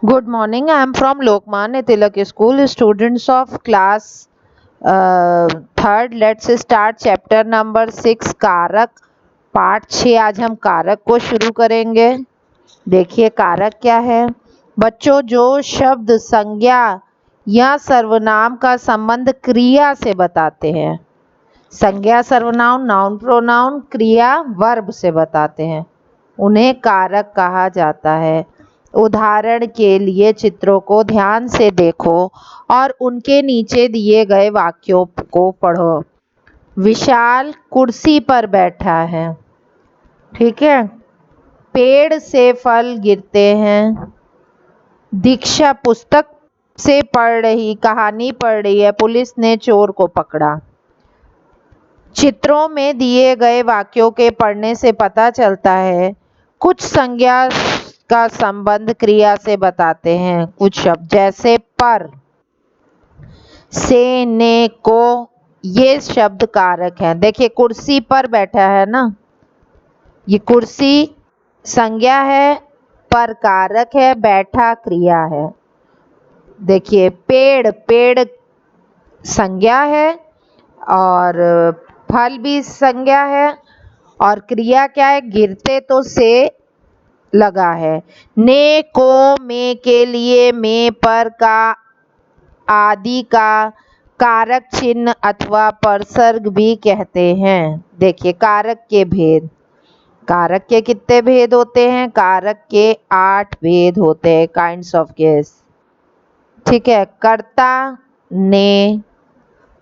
Good morning. I am from Lokmanya Tilak School. Students of class third. Let's start chapter number 6 कारक पाठ 6। आज हम कारक को शुरू करेंगे। देखिए कारक क्या है। बच्चों, जो शब्द संज्ञा या सर्वनाम का संबंध क्रिया से बताते हैं, संज्ञा सर्वनाम, नाउन प्रोनाउन, क्रिया वर्ब से बताते हैं, उन्हें कारक कहा जाता है। उदाहरण के लिए चित्रों को ध्यान से देखो और उनके नीचे दिए गए वाक्यों को पढ़ो। विशाल कुर्सी पर बैठा है, ठीक है। पेड़ से फल गिरते हैं। दीक्षा पुस्तक से कहानी पढ़ रही है। पुलिस ने चोर को पकड़ा। चित्रों में दिए गए वाक्यों के पढ़ने से पता चलता है कुछ संज्ञा का संबंध क्रिया से बताते हैं। कुछ शब्द जैसे पर, से, ने, को, ये शब्द कारक हैं। देखिए कुर्सी पर बैठा है ना, ये कुर्सी संज्ञा है, पर कारक है, बैठा क्रिया है। देखिए पेड़, पेड़ संज्ञा है और फल भी संज्ञा है, और क्रिया क्या है, गिरते तो से लगा है। ने, को, में के लिए, में, पर, का आदि का कारक चिन्ह अथवा परसर्ग भी कहते हैं। देखिए कारक के भेद। कारक के कितने भेद होते हैं? कारक के 8 भेद होते हैं। काइंड्स ऑफ केस, ठीक है। कर्ता ने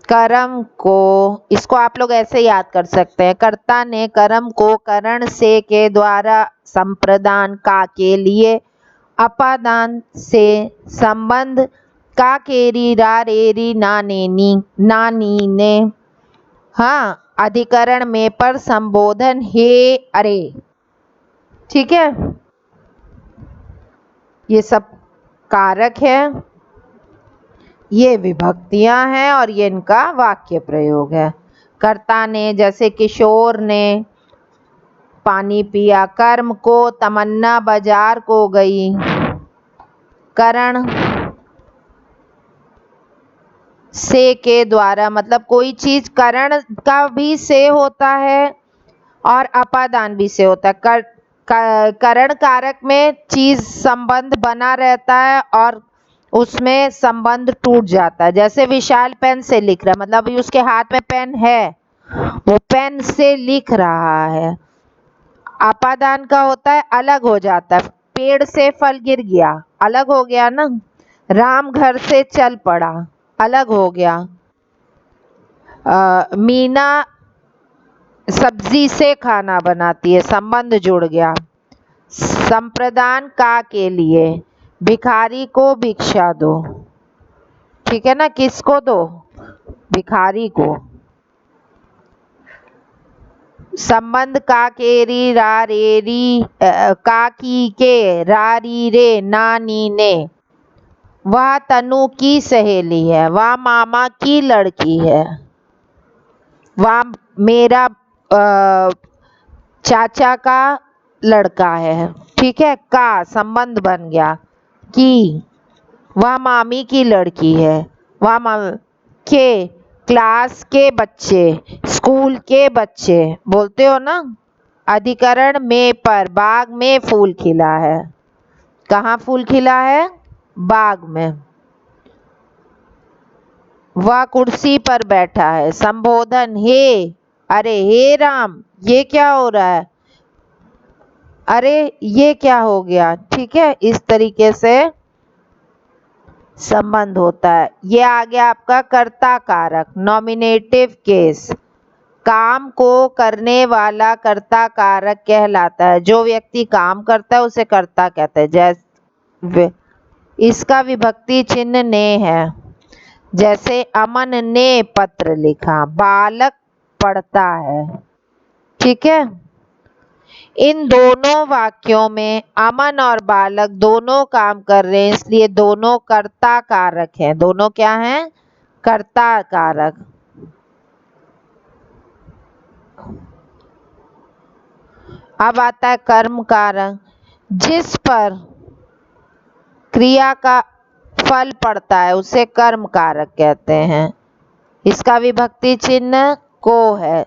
कर्म को, इसको आप लोग ऐसे याद कर सकते हैं। कर्ता ने कर्म को करण से के द्वारा संप्रदान का के लिए अपादान से संबंध का केरी रा रेरी ना नेनी ना नीने, हाँ, अधिकरण में पर संबोधन हे अरे, ठीक है। ये सब कारक है, ये विभक्तियां हैं और ये इनका वाक्य प्रयोग है। कर्ता ने, जैसे किशोर ने पानी पिया। कर्म को, तमन्ना बाजार को गई। करण से के द्वारा, मतलब कोई चीज करण का भी से होता है और अपादान भी से होता है। करण कारक में चीज संबंध बना रहता है और उसमें संबंध टूट जाता है। जैसे विशाल पेन से लिख रहा है, मतलब उसके हाथ में पेन है, वो पेन से लिख रहा है। अपादान का होता है अलग हो जाता है। पेड़ से फल गिर गया, अलग हो गया ना। राम घर से चल पड़ा, अलग हो गया। मीना सब्जी से खाना बनाती है, संबंध जुड़ गया। संप्रदान का के लिए, भिखारी को भिक्षा दो, ठीक है ना। किसको दो? भिखारी को। संबंध का के री रा रे री, का की के रा री रे ना नी ने। वह तनु की सहेली है, वह मामा की लड़की है, वह मेरा चाचा का लड़का है, ठीक है। का संबंध बन गया। की, वह मामी की लड़की है, वह के क्लास के बच्चे, स्कूल के बच्चे, बोलते हो ना। अधिकरण में पर, बाग में फूल खिला है। कहाँ फूल खिला है? बाग में। वह कुर्सी पर बैठा है। संबोधन हे अरे, हे राम, ये क्या हो रहा है? अरे ये क्या हो गया, ठीक है। इस तरीके से संबंध होता है। ये आ गया आपका कर्ता कारक, नॉमिनेटिव केस। काम को करने वाला कर्ता कारक कहलाता है। जो व्यक्ति काम करता है उसे कर्ता कहते हैं। जैसे इसका विभक्ति चिन्ह ने है। जैसे अमन ने पत्र लिखा, बालक पढ़ता है, ठीक है। इन दोनों वाक्यों में अमन और बालक दोनों काम कर रहे हैं, इसलिए दोनों कर्ता कारक हैं। दोनों क्या हैं? कर्ता कारक। अब आता है कर्म कारक। जिस पर क्रिया का फल पड़ता है उसे कर्म कारक कहते हैं। इसका विभक्ति चिन्ह को है।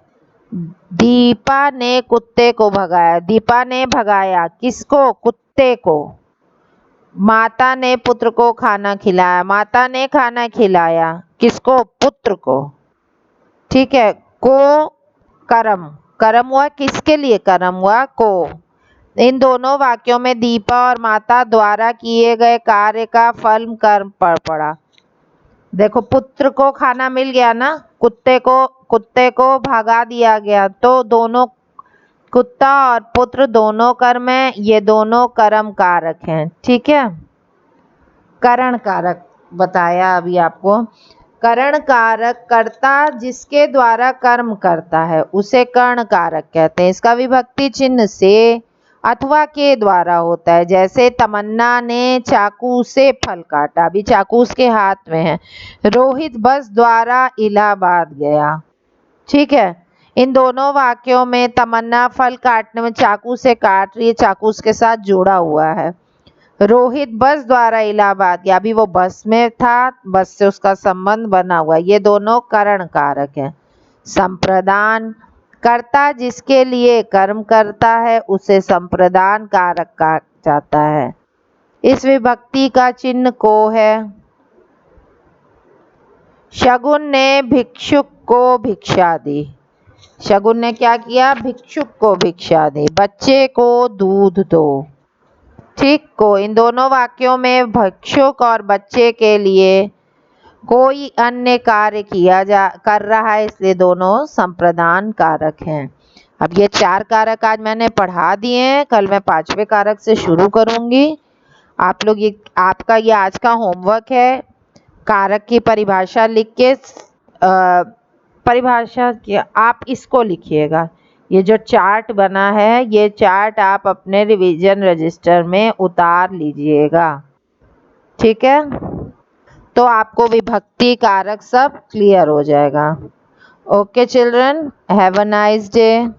दीपा ने कुत्ते को भगाया। दीपा ने भगाया किसको? कुत्ते को। माता ने पुत्र को खाना खिलाया। माता ने खाना खिलाया किसको? पुत्र को। ठीक है। को कर्म, कर्म हुआ किसके लिए? कर्म हुआ को। इन दोनों वाक्यों में दीपा और माता द्वारा किए गए कार्य का फल कर्म पर पड़ा। देखो पुत्र को खाना मिल गया ना, कुत्ते को भगा दिया गया, तो दोनों कुत्ता और पुत्र दोनों कर्म है, ये दोनों कर्म कारक हैं। ठीक है। करण कारक बताया अभी आपको। करण कारक कर्ता जिसके द्वारा कर्म करता है उसे कर्ण कारक कहते हैं। इसका विभक्ति चिन्ह से अथवा के द्वारा होता है। जैसे तमन्ना ने चाकू से फल काटा, अभी चाकू उसके हाथ में है। रोहित बस द्वारा इलाहाबाद गया। ठीक है। इन दोनों वाक्यों में तमन्ना फल काटने में चाकू से काट रही है, चाकू उसके साथ जुड़ा हुआ है। रोहित बस द्वारा इलाहाबाद गया, अभी वो बस में था, बस से उसका संबंध बना हुआ। ये दोनों करण कारक हैं। संप्रदान कर्ता जिसके लिए कर्म करता है उसे संप्रदान कारक कहा जाता है। इस विभक्ति का चिन्ह को है। शगुन ने भिक्षुक को भिक्षा दी। शगुन ने क्या किया? भिक्षुक को भिक्षा दी। बच्चे को दूध दो। ठीक को। इन दोनों वाक्यों में भिक्षुक और बच्चे के लिए कोई अन्य कार्य कर रहा है, इसलिए दोनों संप्रदान कारक हैं। अब ये 4 कारक आज मैंने पढ़ा दिए हैं, कल मैं 5वें कारक से शुरू करूंगी। आप लोग आपका ये आज का होमवर्क है। कारक की परिभाषा लिख के आप इसको लिखिएगा। ये जो चार्ट बना है, ये चार्ट आप अपने रिवीजन रजिस्टर में उतार लीजिएगा। ठीक है। तो आपको विभक्ति कारक सब क्लियर हो जाएगा। Okay children, have a nice day.